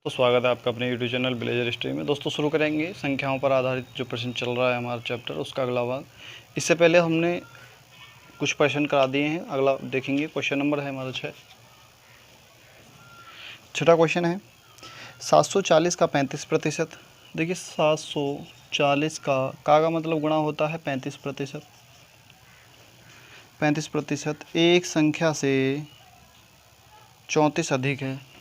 तो स्वागत है आपका अपने यूट्यूब चैनल विलेजर हिस्ट्री में। दोस्तों शुरू करेंगे संख्याओं पर आधारित जो प्रश्न चल रहा है हमारा चैप्टर, उसका अगला भाग। इससे पहले हमने कुछ प्रश्न करा दिए हैं, अगला देखेंगे। क्वेश्चन नंबर है हमारा 6 क्वेश्चन है 740 का 35%। देखिए 740 का मतलब गुणा होता है 35%। 35% एक संख्या से 34 अधिक है,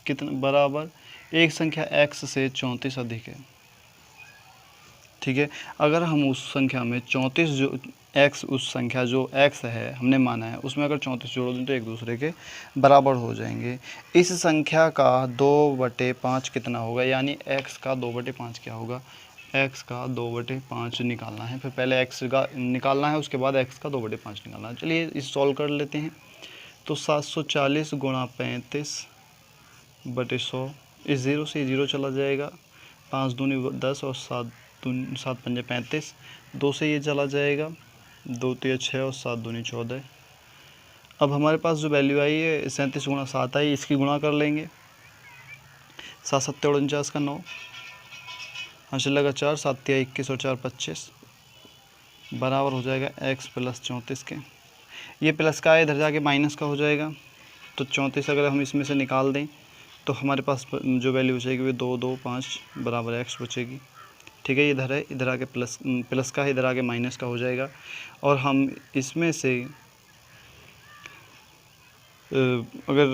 कितना बराबर एक संख्या x से 34 अधिक है। ठीक है, अगर हम उस संख्या में 34 जो x, उस संख्या जो x है हमने माना है, उसमें अगर 34 जोड़ दें तो एक दूसरे के बराबर हो जाएंगे। इस संख्या का 2/5 कितना होगा, यानी x का 2/5 क्या होगा, x का 2/5 निकालना है। फिर पहले x का निकालना है, उसके बाद x का 2/5 निकालना है। चलिए इस सॉल्व कर लेते हैं। तो 740 गुणा 35/100, इस 0 से 0 चला जाएगा, 5 दूनी 10 और 7 पंजे 35, 2 से ये चला जाएगा, 2 तिया 6 और 7 दूनी 14। अब हमारे पास जो वैल्यू आई है 37 गुणा 7 आई, इसकी गुणा कर लेंगे। 7 7 49 का 9, हासिल लगा 4, 7 तिया 21 और 4 25, बराबर हो जाएगा x प्लस 34 के। ये प्लस का है, इधर जाके माइनस का हो जाएगा। तो 34 अगर हम इसमें से निकाल दें तो हमारे पास जो वैल्यू बचेगी वो 2 2 5 बराबर x बचेगी। ठीक है, इधर है, इधर आके प्लस का है, इधर आके माइनस का हो जाएगा। और हम इसमें से अगर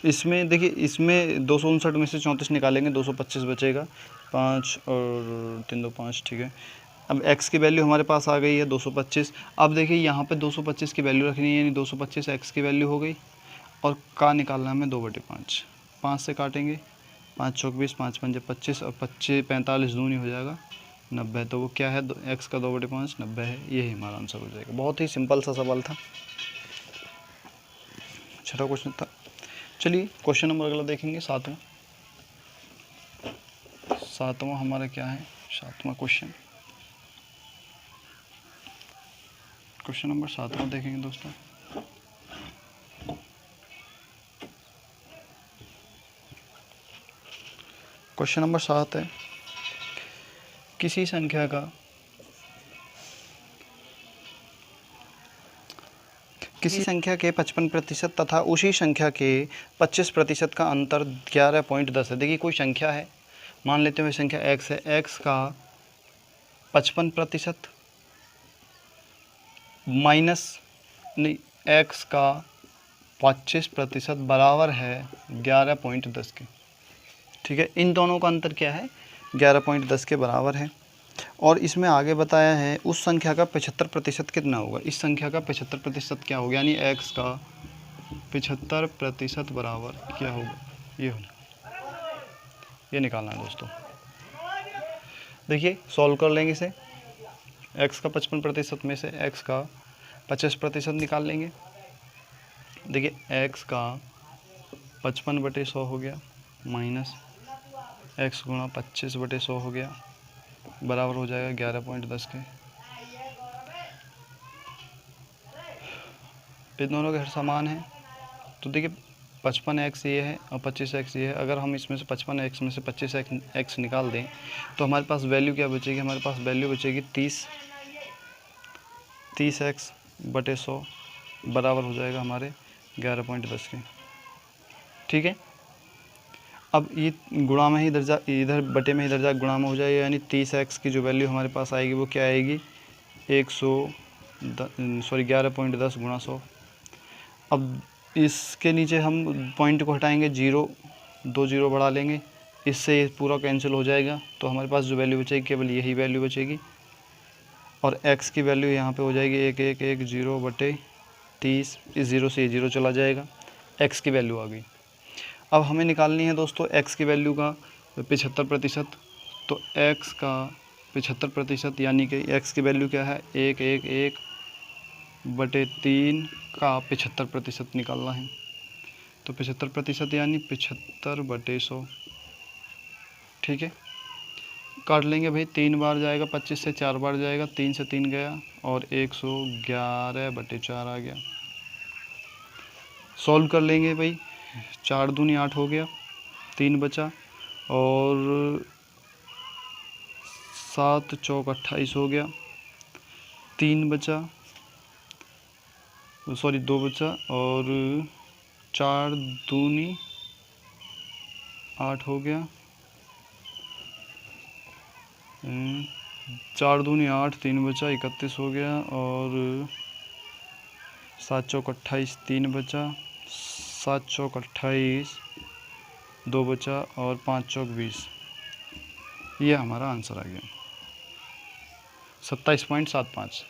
इसमें देखिए, इसमें 259 में से 34 निकालेंगे, 225 बचेगा, 5 और 3 2 5। ठीक है, अब x की वैल्यू हमारे पास आ गई है 225। अब देखिए यहाँ पे 225 की वैल्यू रखनी है, यानी 225 x की वैल्यू हो गई, और का निकालना है हमें 2/5। 5 से काटेंगे, 5 चौक 20, 5 पंजे 25 और 25 45 दूनी हो जाएगा 90। तो वो क्या है, x का 2/5 90 है। यही हमारा आंसर हो जाएगा। बहुत ही सिंपल सा सवाल था, छठा क्वेश्चन था। चलिए क्वेश्चन नंबर अगला देखेंगे, सातवां हमारा क्या है, 7वां क्वेश्चन नंबर 7वां देखेंगे दोस्तों। क्वेश्चन नंबर 7 है, किसी संख्या के 55% तथा उसी संख्या के 25% का अंतर 11.10 है। देखिए कोई संख्या है, मान लेते हैं संख्या x है, x का 55% माइनस नहीं, x का 25% बराबर है 11.10 के। ठीक है, इन दोनों का अंतर क्या है, 11.10 के बराबर है। और इसमें आगे बताया है उस संख्या का 75% कितना होगा। इस संख्या का 75% क्या होगा, यानी x का 75% बराबर क्या होगा, ये निकालना है दोस्तों। देखिए सॉल्व कर लेंगे इसे। x का 55% में से x का 50% निकाल लेंगे। देखिए x का 55/100 हो गया, माइनस x गुणा 25/100 हो गया, बराबर हो जाएगा 11.10 के। इन दोनों के हर समान है। तो देखिए 55x ये है और 25x ये है। अगर हम इसमें से 55x में से 25x निकाल दें तो हमारे पास वैल्यू क्या बचेगी, हमारे पास वैल्यू बचेगी 30x/100, बराबर हो जाएगा हमारे 11.10 के। ठीक है, अब ये गुणा में ही इधर बटे में इधर जा गुणा में हो जाएगा, यानी 30x की जो वैल्यू हमारे पास आएगी वो क्या आएगी, 11.10 गुणा 100। अब इसके नीचे हम पॉइंट को हटाएंगे, 2 जीरो बढ़ा लेंगे, इससे पूरा कैंसिल हो जाएगा। तो हमारे पास जो वैल्यू बचेगी केवल यही वैल्यू बचेगी, और x की वैल्यू यहाँ पे हो जाएगी 1110/30। इस 0 से ये 0 चला जाएगा, x की वैल्यू आ गई। अब हमें निकालनी है दोस्तों x की वैल्यू का 75%। तो x का 75% यानी कि x की वैल्यू क्या है, 111/3 का 75% निकालना है। तो 75% यानी 75/100। ठीक है, काट लेंगे भाई, 3 बार जाएगा, 25 से 4 बार जाएगा, 3 से 3 गया और 111/4 आ गया। सॉल्व कर लेंगे भाई, 4 दूनी 8 हो गया, 3 बचा, और 7 चौक 28 हो गया, 3 बचा, सॉरी 2 बचा, और 4 दूनी 8 हो गया, 4 दूनी 8, 3 बचा, 31 हो गया, और 7 चौक 28, 3 बचा, 7 चौक 28, 2 बचा, और 5 चौक 20। ये हमारा आंसर आ गया 27.75।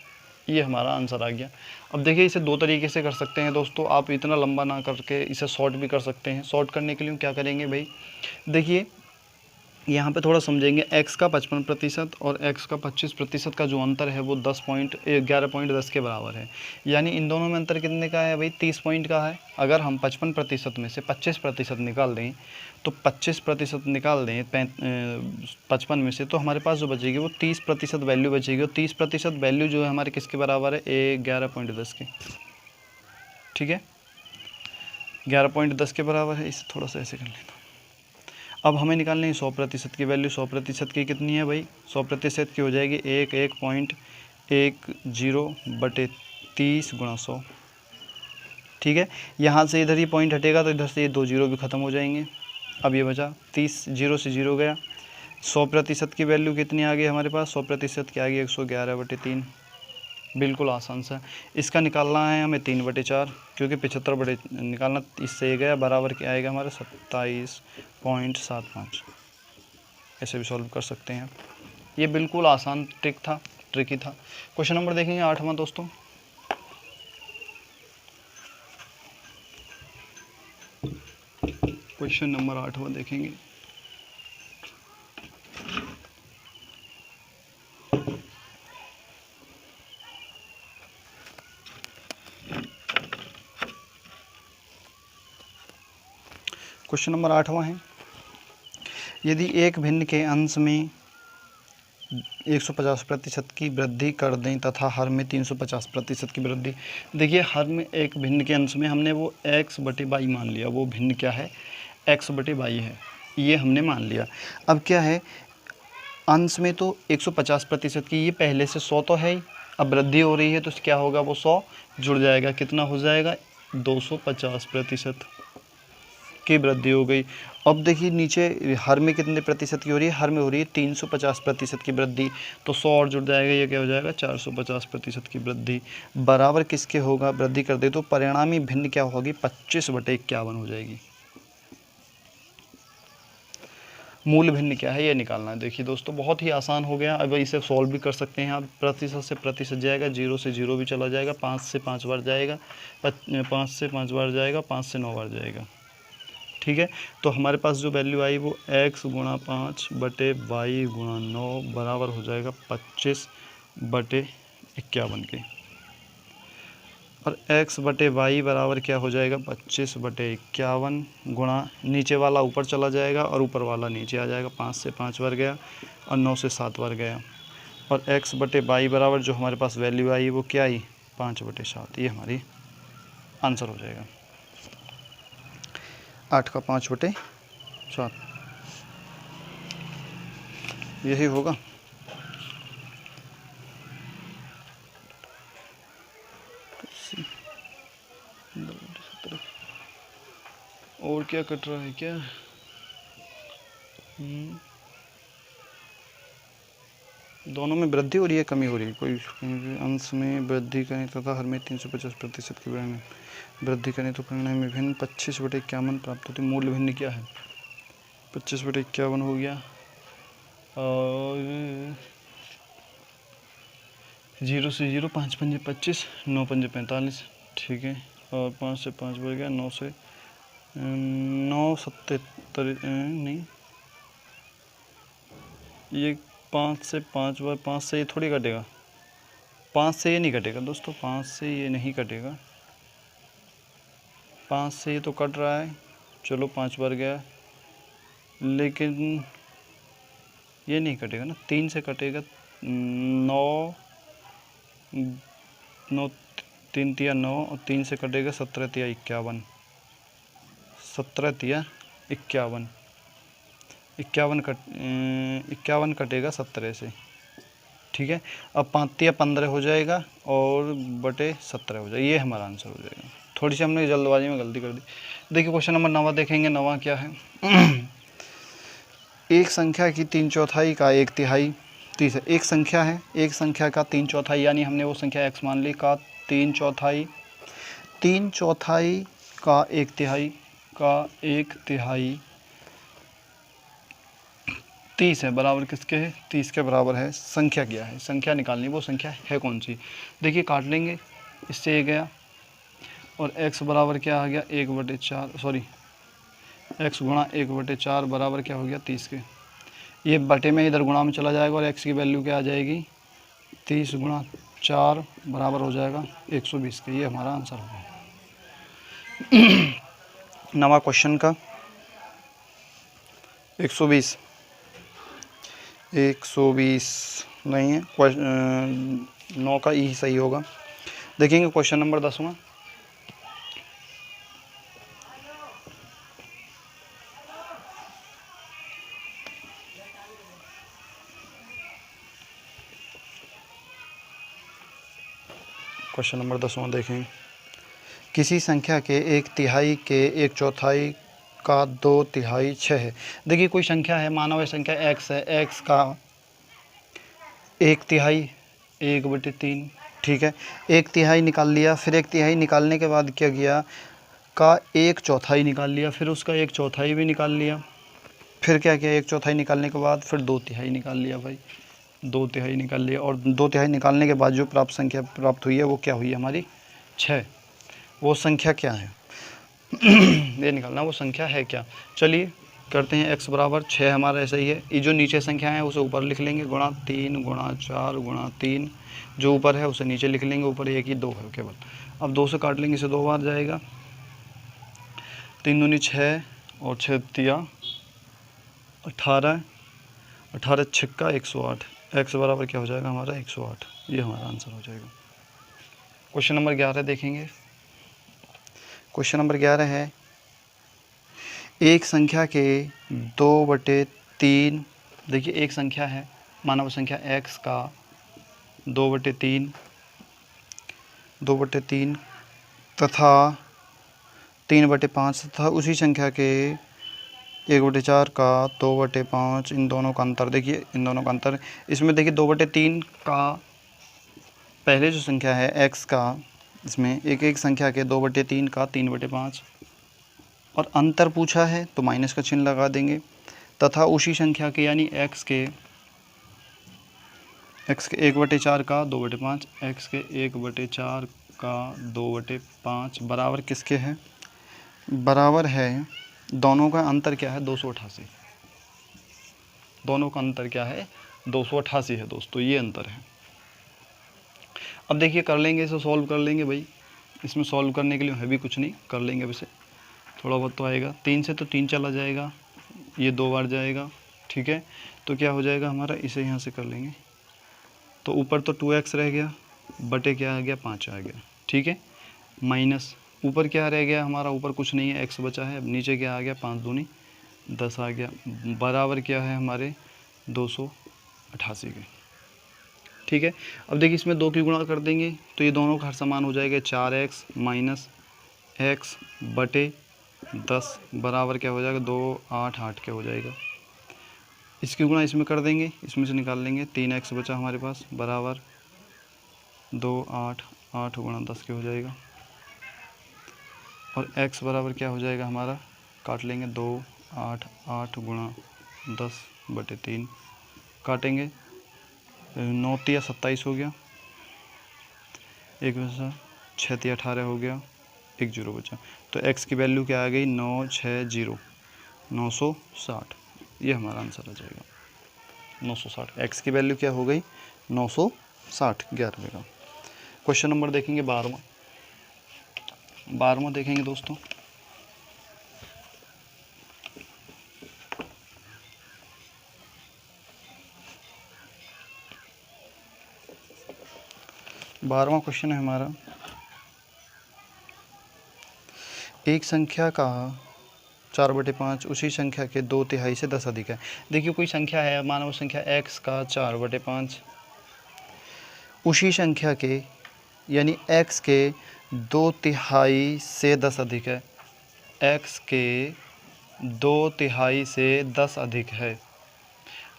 ये हमारा आंसर आ गया। अब देखिए इसे दो तरीके से कर सकते हैं दोस्तों, आप इतना लंबा ना करके इसे शॉर्ट भी कर सकते हैं। शॉर्ट करने के लिए क्या करेंगे भाई, देखिए यहाँ पे थोड़ा समझेंगे। x का 55% और x का 25% का जो अंतर है वो 11.10 के बराबर है। यानी इन दोनों में अंतर कितने का है भाई, 30 पॉइंट का है। अगर हम 55% में से 25% निकाल दें, तो 25% निकाल दें 55 में से, तो हमारे पास जो बचेगी वो 30% वैल्यू बचेगी। और 30% वैल्यू जो है हमारे किसके बराबर है, 11.10 के। ठीक है, 11.10 के बराबर है। इसे थोड़ा सा ऐसे कर लेना। अब हमें निकालनी है 100% की वैल्यू। 100% की कितनी है भाई, 100% की हो जाएगी 1.10/30 गुणा 100। ठीक है, यहाँ से इधर ही पॉइंट हटेगा तो इधर से ये 2 जीरो भी ख़त्म हो जाएंगे। अब ये बचा 30, जीरो से जीरो गया। 100% की वैल्यू कितनी आ गई हमारे पास, 100% की आ गई 111/3। बिल्कुल आसान सा। इसका निकालना है हमें 3/4, क्योंकि 75 निकालना, इससे गया बराबर क्या आएगा हमारा 27.75। ऐसे भी सॉल्व कर सकते हैं। ये बिल्कुल आसान ट्रिकी था। क्वेश्चन नंबर देखेंगे 8वां दोस्तों। क्वेश्चन नंबर 8वां देखेंगे। क्वेश्चन नंबर 8वां है, यदि एक भिन्न के अंश में 150% की वृद्धि कर दें तथा हर में 350% की वृद्धि। देखिए हर में एक भिन्न के अंश में हमने वो x/y मान लिया। वो भिन्न क्या है, x/y है, ये हमने मान लिया। अब क्या है, अंश में तो 150% की, ये पहले से 100 तो है ही। अब वृद्धि हो रही है तो क्या होगा, वो 100 जुड़ जाएगा। कितना हो जाएगा, 250% की वृद्धि हो गई। अब देखिए नीचे हर में कितने प्रतिशत की हो रही है, हर में हो रही है 350% की वृद्धि। तो 100 और जुड़ जाएगा, ये क्या हो जाएगा 450% की वृद्धि। बराबर किसके होगा, वृद्धि कर दे तो परिणामी भिन्न क्या होगी, 25/51 हो जाएगी। मूल भिन्न क्या है ये निकालना है। देखिए दोस्तों बहुत ही आसान हो गया। अब इसे सॉल्व भी कर सकते हैं आप। प्रतिशत से प्रतिशत जाएगा, 0 से 0 भी चला जाएगा, 5 से 5 बार जाएगा, 5 से 5 बार जाएगा, 5 से 9 बार जाएगा। ठीक है, तो हमारे पास जो वैल्यू आई वो x गुणा 5/y गुणा 9 बराबर हो जाएगा 25/51 के। और x/y बराबर क्या हो जाएगा, 25/51 गुणा, नीचे वाला ऊपर चला जाएगा और ऊपर वाला नीचे आ जाएगा। 5 से 5 बार गया और 9 से 7 बार गया। और x/y बराबर जो हमारे पास वैल्यू आई वो क्या आई, 5/7। ये हमारी आंसर हो जाएगा। 8 का 5/7 यही होगा। और क्या कट रहा है क्या, दोनों में वृद्धि हो रही है, कमी हो रही है, कोई अंश में वृद्धि करें तथा हर में 350% की वृद्धि करें तो परिणाम में भिन्न 25/51 प्राप्त होती है। मूल भिन्न क्या है, 25/51 हो गया। और 0 से 0, 5 पंजे 25, 9 पंजे 45। ठीक है, और 5 से 5 बढ़ गया, 9 से 977 नहीं, ये 5 से 5 बार, 5 से ये थोड़ी कटेगा, 5 से ये नहीं कटेगा दोस्तों, 5 से ये नहीं कटेगा, 5 से ये तो कट रहा है। चलो 5 बार गया, लेकिन ये नहीं कटेगा ना, 3 से कटेगा। 9 3 तिया 9 और 3 से कटेगा 17 तिया 51। 17 तिया 51, 51 कटेगा 17 से, ठीक है। अब 5 तिया 15 हो जाएगा और बटे 17 हो जाएगा, ये हमारा आंसर हो जाएगा। थोड़ी सी हमने जल्दबाजी में गलती कर दी। देखिए क्वेश्चन नंबर 9 देखेंगे। 9 क्या है? एक संख्या की 3/4 का 1/3 30 है। एक संख्या है, एक संख्या का 3/4 यानी हमने वो संख्या x मान ली का 3/4 का 1/3 का 1/3 30 है, बराबर किसके है? 30 के बराबर है। संख्या क्या है? संख्या निकालनी, वो संख्या है कौन सी? देखिए काट लेंगे, इससे ये गया और x बराबर क्या आ गया? 1/4, सॉरी x गुणा 1/4 बराबर क्या हो गया? 30 के। ये बटे में इधर गुणा में चला जाएगा और x की वैल्यू क्या आ जाएगी? 30 गुणा 4 बराबर हो जाएगा 120 के। ये हमारा आंसर होगा। 9वां क्वेश्चन का 120 नहीं है, 9 का ही सही होगा। देखेंगे क्वेश्चन नंबर 10वां। क्वेश्चन नंबर 10वां देखेंगे। किसी संख्या के 1/3 के 1/4 का 2/3 6 है। देखिए कोई संख्या है, मानो ये संख्या x है, x का 1/3 1/3, ठीक है। 1/3 निकाल लिया, फिर 1/3 निकालने के बाद क्या किया? का 1/4 निकाल लिया, फिर उसका 1/4 भी निकाल लिया, फिर क्या किया? 1/4 निकालने के बाद फिर 2/3 निकाल लिया भाई, 2/3 निकाल लिया। और 2/3 निकालने के बाद जो प्राप्त संख्या प्राप्त हुई है वो क्या हुई? हमारी 6। वो संख्या क्या है? ये निकालना वो संख्या है क्या। चलिए करते हैं। x बराबर 6 हमारा ऐसा ही है। ये जो नीचे संख्या है उसे ऊपर लिख लेंगे, गुणा 3 गुणा 4 गुणा 3, जो ऊपर है उसे नीचे लिख लेंगे, ऊपर एक ही 2 है केवल। अब 2 से काट लेंगे, इसे 2 बार जाएगा, 3 दूनी 6 और 6 तिया 18, 18 छक्का 108। x बराबर क्या हो जाएगा हमारा? 108। ये हमारा आंसर हो जाएगा। क्वेश्चन नंबर 11 देखेंगे। क्वेश्चन नंबर 11 है, एक संख्या के 2/3, देखिए एक संख्या है, मानव संख्या x का 2/3 तथा 3/5 तथा उसी संख्या के 1/4 का 2/5, इन दोनों का अंतर। देखिए इन दोनों का अंतर, इसमें देखिए 2/3 का पहले जो संख्या है x का, इसमें एक संख्या के 2/3 का 3/5 और अंतर पूछा है तो माइनस का चिन्ह लगा देंगे, तथा उसी संख्या के यानी x के 1/4 का 2/5, x के 1/4 का 2/5 बराबर किसके है? बराबर है, दोनों का अंतर क्या है? 288। दोनों का अंतर क्या है? 288 है दोस्तों, ये अंतर है। अब देखिए कर लेंगे, इसे सॉल्व कर लेंगे भाई। इसमें सॉल्व करने के लिए है भी कुछ नहीं, कर लेंगे अब इसे, थोड़ा बहुत तो आएगा। 3 से तो 3 चला जाएगा, ये 2 बार जाएगा, ठीक है। तो क्या हो जाएगा हमारा? इसे यहाँ से कर लेंगे, तो ऊपर तो 2x रह गया, बटे क्या आ गया? 5 आ गया, ठीक है। माइनस ऊपर क्या रह गया हमारा? ऊपर कुछ नहीं है, x बचा है। अब नीचे क्या आ गया? 5 दूनी 10 आ गया, बराबर क्या है हमारे? 288 के, ठीक है। अब देखिए इसमें 2 की गुणा कर देंगे तो ये दोनों का हर समान हो जाएगा, 4x माइनस x बटे 10 बराबर क्या हो जाएगा? 288 के हो जाएगा। इसकी गुणा इसमें कर देंगे, इसमें से निकाल लेंगे, 3x बचा हमारे पास, बराबर 288 गुणा 10 के हो जाएगा। और x बराबर क्या हो जाएगा हमारा? काट लेंगे, 288 गुणा 10 बटे 3, काटेंगे, 9 तिया 27 हो गया, 1 बचा, 6 तिया 18 हो गया, 1 जीरो बचा। तो x की वैल्यू क्या आ गई? 960, 960। ये हमारा आंसर आ जाएगा 960। x की वैल्यू क्या हो गई? 960, 11वें का। क्वेश्चन नंबर देखेंगे 12वां देखेंगे दोस्तों। बारहवां क्वेश्चन है हमारा, एक संख्या का 4/5 उसी संख्या के 2/3 से 10 अधिक है। देखिए कोई संख्या है, मानो संख्या x का 4/5 उसी संख्या के यानी x के 2/3 से 10 अधिक है, x के 2/3 से 10 अधिक है।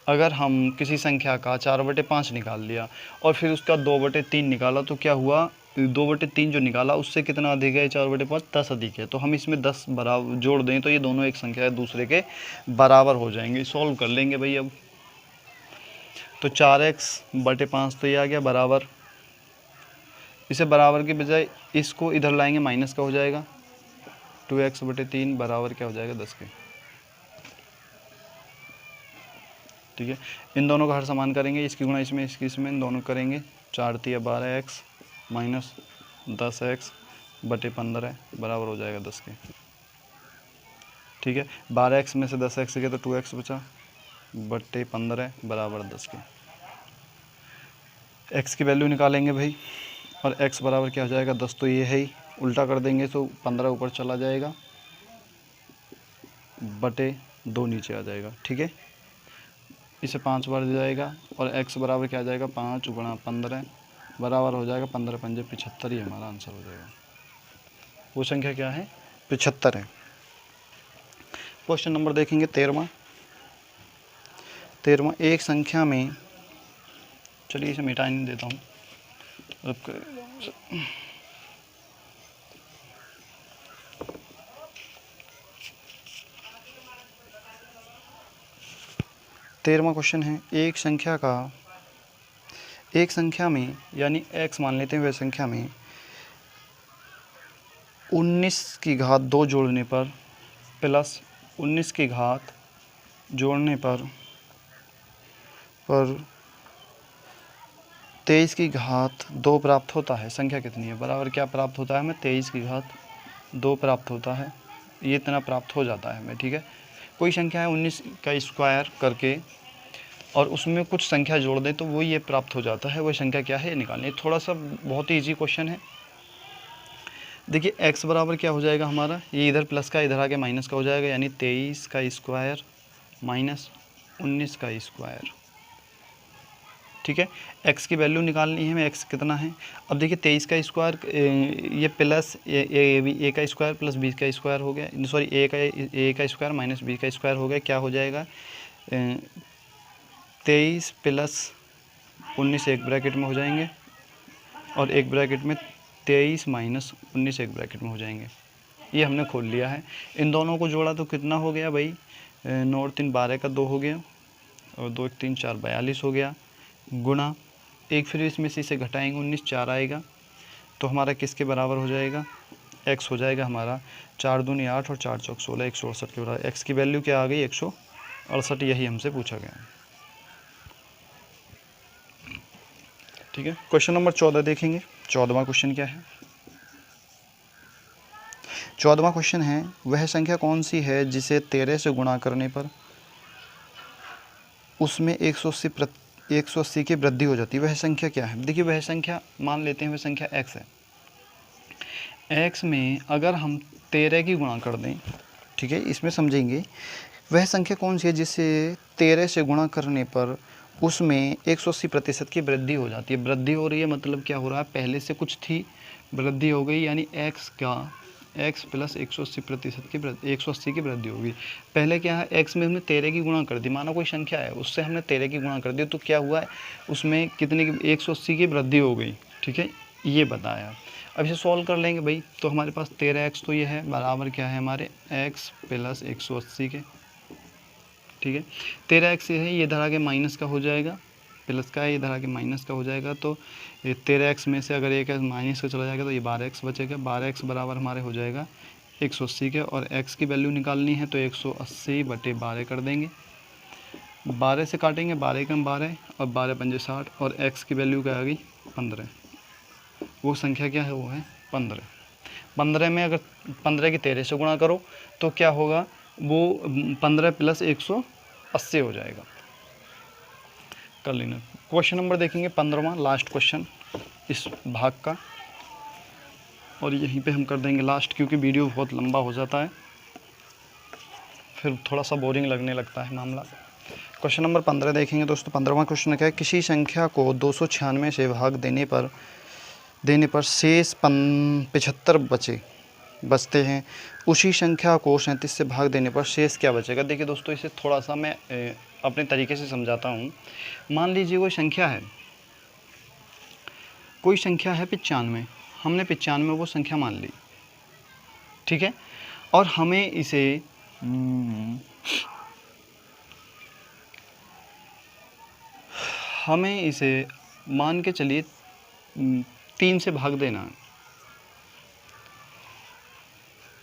अगर हम किसी संख्या का 4/5 निकाल लिया और फिर उसका 2/3 निकाला तो क्या हुआ, 2/3 जो निकाला उससे कितना अधिक है, 4/5 10 अधिक है। तो हम इसमें 10 बराबर जोड़ दें तो ये दोनों एक संख्या है दूसरे के बराबर हो जाएंगे। सॉल्व कर लेंगे भाई अब। तो 4x/5 तो ये आ गया बराबर, इसे बराबर के बजाय इसको इधर लाएंगे माइनस का हो जाएगा, 2x/3 बराबर क्या हो जाएगा 10 के। ठीक है, इन दोनों का हर समान करेंगे, इसकी गुणा इसमें इसकी इसमें, इन दोनों करेंगे, 4×3 12x माइनस 10x/15 बराबर हो जाएगा 10 के। ठीक है, 12x में से 10x गया तो 2x बचा, बटे 15 बराबर 10 के। x की वैल्यू निकालेंगे भाई, और x बराबर क्या हो जाएगा 10, तो ये है ही, उल्टा कर देंगे तो 15 ऊपर चला जाएगा, बटे 2 नीचे आ जाएगा। ठीक है, इसे 5 बार दे जाएगा और x बराबर क्या आ जाएगा 5 गुणा 15 बराबर हो जाएगा 15×5 75, ही हमारा आंसर हो जाएगा। वो संख्या क्या है 75 है। क्वेश्चन नंबर देखेंगे 13वां। एक संख्या में, चलिए इसे मिटा नहीं देता हूँ, 13वां क्वेश्चन है, एक संख्या में यानी x मान लेते हैं, वह संख्या में 19 की घात 2 जोड़ने पर प्लस 19 की घात जोड़ने पर 23 की घात 2 प्राप्त होता है। संख्या कितनी है, बराबर क्या प्राप्त होता है हमें 23 की घात 2 प्राप्त होता है, ये इतना प्राप्त हो जाता है हमें। ठीक है, कोई संख्या है 19 का स्क्वायर करके और उसमें कुछ संख्या जोड़ दें तो वो ये प्राप्त हो जाता है, वो संख्या क्या है ये निकालनी। थोड़ा सा बहुत ही ईजी क्वेश्चन है। देखिए x बराबर क्या हो जाएगा हमारा, ये इधर प्लस का इधर आके माइनस का हो जाएगा, यानी 23 का स्क्वायर माइनस 19 का स्क्वायर। ठीक है, x की वैल्यू निकालनी है हमें, x कितना है। अब देखिए 23 का स्क्वायर, ये प्लस a का स्क्वायर प्लस b का स्क्वायर हो गया, सॉरी a का स्क्वायर माइनस b का स्क्वायर हो गया, क्या हो जाएगा 23 प्लस 19 एक ब्रैकेट में हो जाएंगे और एक ब्रैकेट में 23 माइनस 19 एक ब्रैकेट में हो जाएंगे। ये हमने खोल लिया है। इन दोनों को जोड़ा तो कितना हो गया भाई, 9 और 3 12 का 2 हो गया और 2 1 3 4 42 हो गया, गुणा एक फिर इसमें से इसे घटाएंगे 19 4 आएगा, तो हमारा किसके बराबर हो जाएगा, x हो जाएगा हमारा 4 दूनी 8 और 4 चौक 16 168 के बराबर। x की वैल्यू क्या आ गई 168, यही हमसे पूछा गया। ठीक है, क्वेश्चन नंबर 14 देखेंगे। 14वां क्वेश्चन क्या है, 14वां क्वेश्चन है, वह संख्या कौन सी है जिसे 13 से गुणा करने पर उसमें 180 की वृद्धि हो जाती है, वह संख्या क्या है। देखिए वह संख्या मान लेते हैं, वह संख्या x है। x में अगर हम 13 की गुणा कर दें, ठीक है, इसमें समझेंगे वह संख्या कौन सी है जिसे 13 से गुणा करने पर उसमें 180% की वृद्धि हो जाती है। वृद्धि हो रही है मतलब क्या हो रहा है, पहले से कुछ थी, वृद्धि हो गई, यानी x प्लस 180% की 180 की वृद्धि होगी। पहले क्या है, x में हमने 13 की गुणा कर दी, माना कोई संख्या है उससे हमने 13 की गुणा कर दी, तो क्या हुआ है उसमें कितने की 180 की वृद्धि हो गई। ठीक है, ये बताया। अब इसे सॉल्व कर लेंगे भाई, तो हमारे पास 13x तो ये है बराबर क्या है हमारे x प्लस 180 के। ठीक है, 13x है, ये इधर आके माइनस का हो जाएगा, प्लस का है इधर आके माइनस का हो जाएगा, तो ये 13x में से अगर एक माइनस का चला जाएगा तो ये 12x बचेगा। 12x बराबर हमारे हो जाएगा 180 के, और x की वैल्यू निकालनी है तो 180/12 कर देंगे, 12 से काटेंगे, 12 कम 12 और 12 पंजे 60, और x की वैल्यू क्या आ गई 15। वो संख्या क्या है, वो है 15। 15 में अगर 15 की 13 से गुणा करो तो क्या होगा, वो 15 प्लस 180 हो जाएगा। कर लेना। क्वेश्चन नंबर देखेंगे 15वां, लास्ट क्वेश्चन इस भाग का, और यहीं पे हम कर देंगे लास्ट, क्योंकि वीडियो बहुत लंबा हो जाता है। फिर थोड़ा सा बोरिंग लगने लगता है मामला। क्वेश्चन नंबर 15 देखेंगे दोस्तों। 15वां क्वेश्चन क्या है, किसी संख्या को 296 से भाग देने पर शेष 75 बचते हैं, उसी संख्या को 37 से भाग देने पर शेष क्या बचेगा। देखिए दोस्तों, इसे थोड़ा सा मैं अपने तरीके से समझाता हूँ। मान लीजिए कोई संख्या है 95, हमने 95 वो संख्या मान ली, ठीक है, और हमें इसे मान के चलिए 3 से भाग देना है।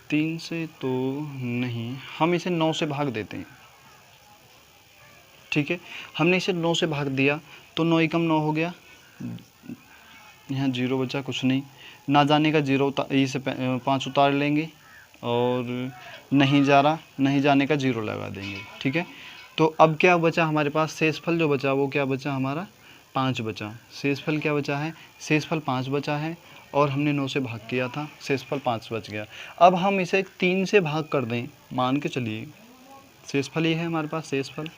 3 से तो नहीं, हम इसे 9 से भाग देते हैं, ठीक है। हमने इसे 9 से भाग दिया तो 9 एकम 9 हो गया, यहाँ 0 बचा, कुछ नहीं, ना जाने का 0 इसे 5 उतार लेंगे और नहीं जाने का 0 लगा देंगे, ठीक है। तो अब क्या बचा हमारे पास, शेषफल जो बचा वो क्या बचा हमारा, 5 बचा। शेषफल क्या बचा है, शेषफल 5 बचा है और हमने 9 से भाग किया था, शेषफल 5 बच गया। अब हम इसे 3 से भाग कर दें, मान के चलिए शेषफल ये है हमारे पास शेषफल।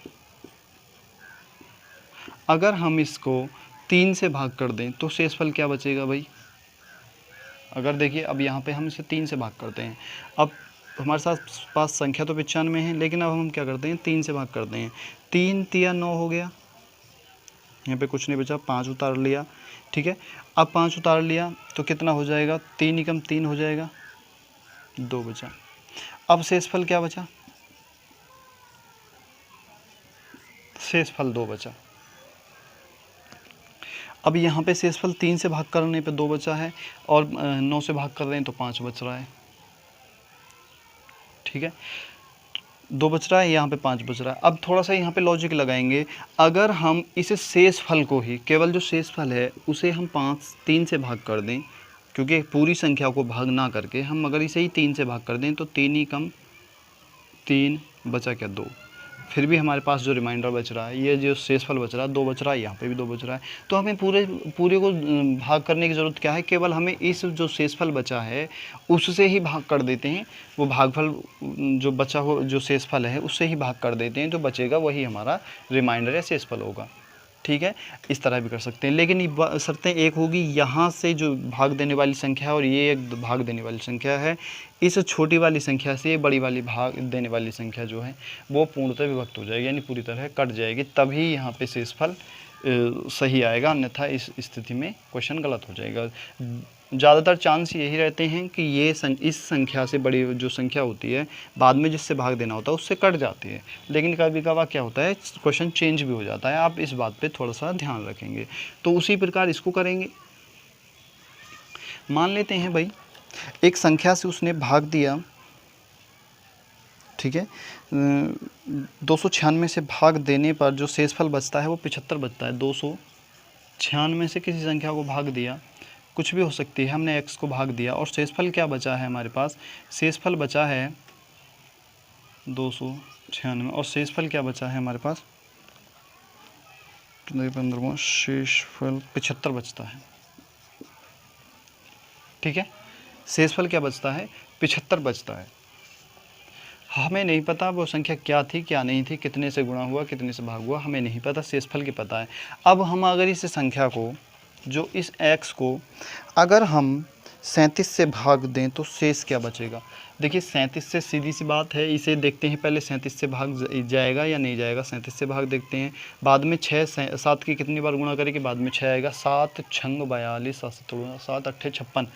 अगर हम इसको 3 से भाग कर दें तो शेषफल क्या बचेगा भाई। अगर देखिए अब यहाँ पे हम इसे 3 से भाग करते हैं, अब हमारे पास संख्या तो 95 है, लेकिन अब हम क्या करते हैं 3 से भाग करते हैं। 3 तिया 9 हो गया, यहाँ पे कुछ नहीं बचा, 5 उतार लिया, ठीक है। अब 5 उतार लिया तो कितना हो जाएगा, 3 एकम 3 हो जाएगा, 2 बचा। अब शेषफल क्या बचा, शेषफल 2 बचा। अब यहाँ पे शेषफल 3 से भाग करने पे 2 बचा है और 9 से भाग कर रहे हैं तो 5 बच रहा है, ठीक है। 2 बच रहा है, यहाँ पे 5 बच रहा है। अब थोड़ा सा यहाँ पे लॉजिक लगाएंगे, अगर हम इसे शेषफल को ही, केवल जो शेषफल है उसे हम 3 से भाग कर दें, क्योंकि पूरी संख्या को भाग ना करके हम अगर इसे ही 3 से भाग कर दें तो 3 ही कम 3 बचा क्या 2, फिर भी हमारे पास जो रिमाइंडर बच रहा है, ये जो शेषफल बच रहा है 2 बच रहा है, यहाँ पे भी 2 बच रहा है। तो हमें पूरे को भाग करने की ज़रूरत क्या है, केवल हमें इस जो शेषफल बचा है उससे ही भाग कर देते हैं। वो भागफल जो बचा हो, जो शेषफल है उससे ही भाग कर देते हैं, जो बचेगा वही हमारा रिमाइंडर या शेषफल होगा, ठीक है। इस तरह भी कर सकते हैं, लेकिन शर्तें एक होगी, यहाँ से जो भाग देने वाली संख्या है और ये एक भाग देने वाली संख्या है, इस छोटी वाली संख्या से बड़ी वाली भाग देने वाली संख्या जो है वो पूर्णतः विभक्त हो जाएगी, यानी पूरी तरह कट जाएगी, तभी यहाँ पे शेषफल सही आएगा, अन्यथा इस स्थिति में क्वेश्चन गलत हो जाएगा। ज़्यादातर चांस यही रहते हैं कि ये इस संख्या से बड़ी जो संख्या होती है बाद में जिससे भाग देना होता है उससे कट जाती है, लेकिन कभी कभार क्या होता है क्वेश्चन चेंज भी हो जाता है। आप इस बात पे थोड़ा सा ध्यान रखेंगे। तो उसी प्रकार इसको करेंगे। मान लेते हैं भाई एक संख्या से उसने भाग दिया, ठीक है, 296 से भाग देने पर जो शेषफल बचता है वो 75 बचता है। 296 से किसी संख्या को भाग दिया, कुछ भी हो सकती है, हमने x को भाग दिया और शेषफल क्या बचा है हमारे पास, शेषफल बचा है 296 और शेषफल क्या बचा है हमारे पास 15, शेषफल 75 बचता है, ठीक है। शेषफल क्या बचता है 75 बचता है। हमें नहीं पता वो संख्या क्या थी क्या नहीं थी, कितने से गुणा हुआ कितने से भाग हुआ, हमें नहीं पता, शेषफल की पता है। अब हम अगर इस संख्या को, जो इस x को अगर हम 37 से भाग दें तो शेष क्या बचेगा। देखिए 37 से सीधी सी बात है, इसे देखते हैं पहले 37 से भाग जाएगा या नहीं जाएगा। 37 से भाग देखते हैं, बाद में 7 की कितनी बार गुणा करेंगे, बाद में 6 आएगा, 7 छंग 42, 7 अट्ठे 56,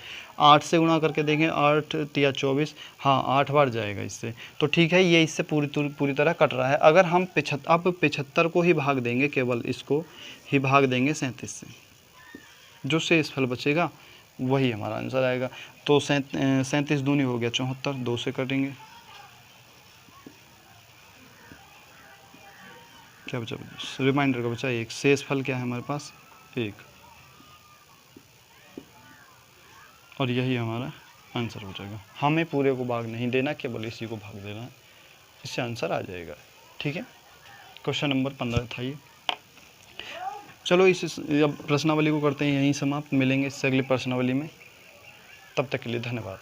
8 से गुणा करके देखें, 8 तिया 24, हाँ 8 बार जाएगा इससे, तो ठीक है, ये इससे पूरी तरह कट रहा है। अगर हम 75 को ही भाग देंगे, केवल इसको ही भाग देंगे 37 से, जो शेषफल बचेगा वही हमारा आंसर आएगा। तो 37 दूनी हो गया 74, 2 से कटेंगे, क्या बचा, रिमाइंडर का बचा 1, शेषफल क्या है हमारे पास 1, और यही हमारा आंसर हो जाएगा। हमें पूरे को भाग नहीं देना, केवल इसी को भाग देना है, इससे आंसर आ जाएगा, ठीक है। क्वेश्चन नंबर 15 था ये। चलो अब प्रश्नावली को करते हैं यहीं समाप्त, मिलेंगे इससे अगली प्रश्नावली में, तब तक के लिए धन्यवाद।